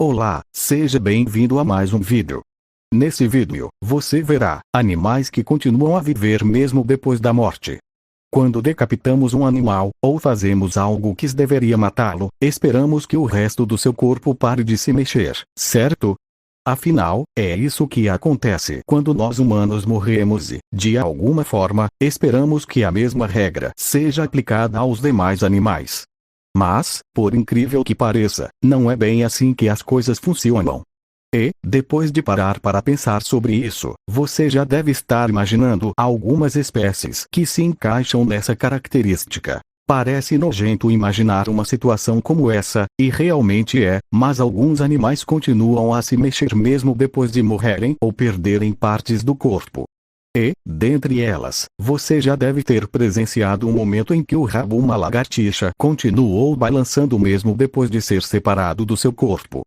Olá, seja bem-vindo a mais um vídeo. Nesse vídeo, você verá animais que continuam a viver mesmo depois da morte. Quando decapitamos um animal, ou fazemos algo que deveria matá-lo, esperamos que o resto do seu corpo pare de se mexer, certo? Afinal, é isso que acontece quando nós humanos morremos e, de alguma forma, esperamos que a mesma regra seja aplicada aos demais animais. Mas, por incrível que pareça, não é bem assim que as coisas funcionam. E, depois de parar para pensar sobre isso, você já deve estar imaginando algumas espécies que se encaixam nessa característica. Parece nojento imaginar uma situação como essa, e realmente é, mas alguns animais continuam a se mexer mesmo depois de morrerem ou perderem partes do corpo. E, dentre elas, você já deve ter presenciado um momento em que o rabo de uma lagartixa continuou balançando mesmo depois de ser separado do seu corpo.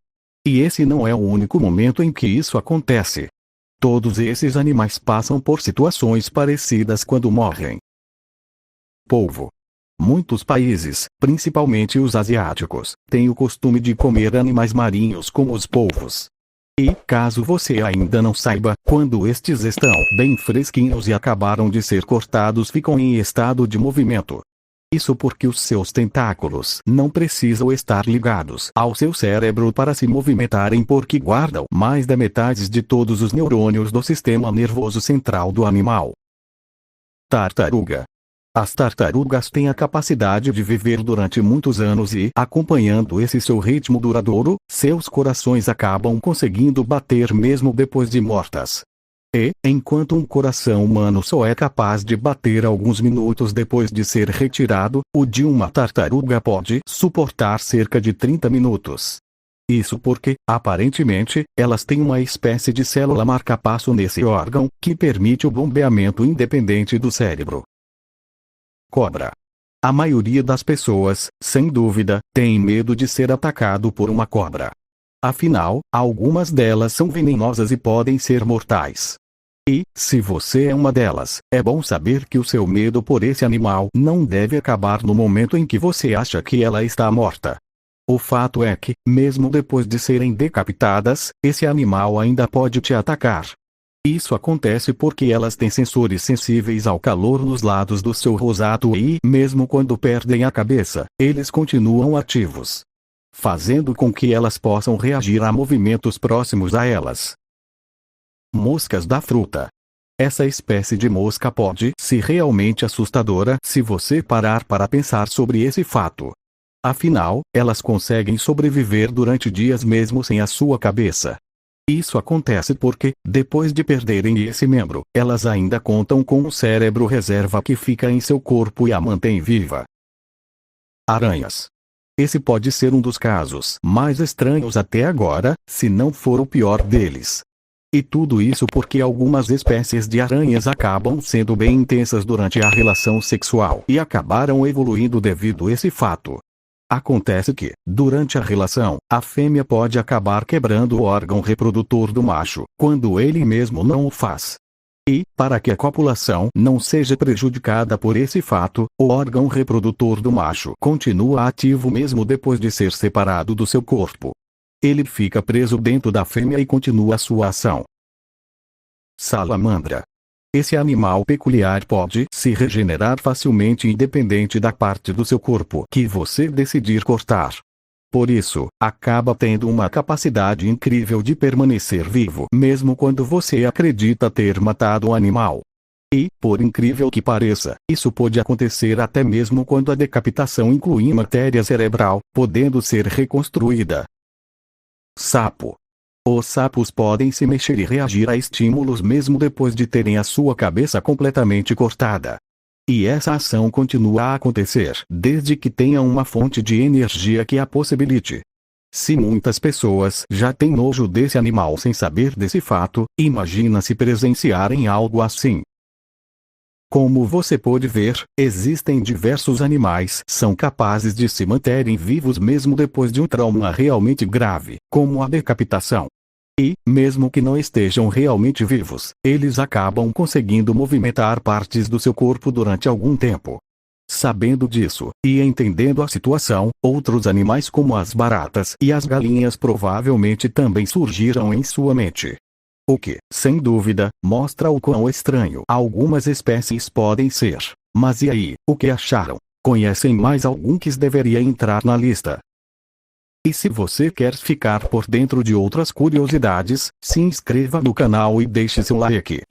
E esse não é o único momento em que isso acontece. Todos esses animais passam por situações parecidas quando morrem. Polvo. Muitos países, principalmente os asiáticos, têm o costume de comer animais marinhos como os polvos. E, caso você ainda não saiba, quando estes estão bem fresquinhos e acabaram de ser cortados, ficam em estado de movimento. Isso porque os seus tentáculos não precisam estar ligados ao seu cérebro para se movimentarem, porque guardam mais da metade de todos os neurônios do sistema nervoso central do animal. Tartaruga. As tartarugas têm a capacidade de viver durante muitos anos e, acompanhando esse seu ritmo duradouro, seus corações acabam conseguindo bater mesmo depois de mortas. E, enquanto um coração humano só é capaz de bater alguns minutos depois de ser retirado, o de uma tartaruga pode suportar cerca de 30 minutos. Isso porque, aparentemente, elas têm uma espécie de célula marca-passo nesse órgão, que permite o bombeamento independente do cérebro. Cobra. A maioria das pessoas, sem dúvida, tem medo de ser atacado por uma cobra. Afinal, algumas delas são venenosas e podem ser mortais. E, se você é uma delas, é bom saber que o seu medo por esse animal não deve acabar no momento em que você acha que ela está morta. O fato é que, mesmo depois de serem decapitadas, esse animal ainda pode te atacar. Isso acontece porque elas têm sensores sensíveis ao calor nos lados do seu rosato e, mesmo quando perdem a cabeça, eles continuam ativos, fazendo com que elas possam reagir a movimentos próximos a elas. Moscas da fruta. Essa espécie de mosca pode ser realmente assustadora se você parar para pensar sobre esse fato. Afinal, elas conseguem sobreviver durante dias mesmo sem a sua cabeça. Isso acontece porque, depois de perderem esse membro, elas ainda contam com um cérebro reserva que fica em seu corpo e a mantém viva. Aranhas. Esse pode ser um dos casos mais estranhos até agora, se não for o pior deles. E tudo isso porque algumas espécies de aranhas acabam sendo bem intensas durante a relação sexual e acabaram evoluindo devido a esse fato. Acontece que, durante a relação, a fêmea pode acabar quebrando o órgão reprodutor do macho, quando ele mesmo não o faz. E, para que a copulação não seja prejudicada por esse fato, o órgão reprodutor do macho continua ativo mesmo depois de ser separado do seu corpo. Ele fica preso dentro da fêmea e continua sua ação. Salamandra. Esse animal peculiar pode se regenerar facilmente independente da parte do seu corpo que você decidir cortar. Por isso, acaba tendo uma capacidade incrível de permanecer vivo mesmo quando você acredita ter matado o animal. E, por incrível que pareça, isso pode acontecer até mesmo quando a decapitação inclui matéria cerebral, podendo ser reconstruída. Sapo. Os sapos podem se mexer e reagir a estímulos mesmo depois de terem a sua cabeça completamente cortada. E essa ação continua a acontecer desde que tenha uma fonte de energia que a possibilite. Se muitas pessoas já têm nojo desse animal sem saber desse fato, imagina se presenciarem algo assim. Como você pode ver, existem diversos animais que são capazes de se manterem vivos mesmo depois de um trauma realmente grave, como a decapitação. E, mesmo que não estejam realmente vivos, eles acabam conseguindo movimentar partes do seu corpo durante algum tempo. Sabendo disso, e entendendo a situação, outros animais como as baratas e as galinhas provavelmente também surgiram em sua mente. O que, sem dúvida, mostra o quão estranho algumas espécies podem ser. Mas e aí, o que acharam? Conhecem mais algum que deveria entrar na lista? E se você quer ficar por dentro de outras curiosidades, se inscreva no canal e deixe seu like.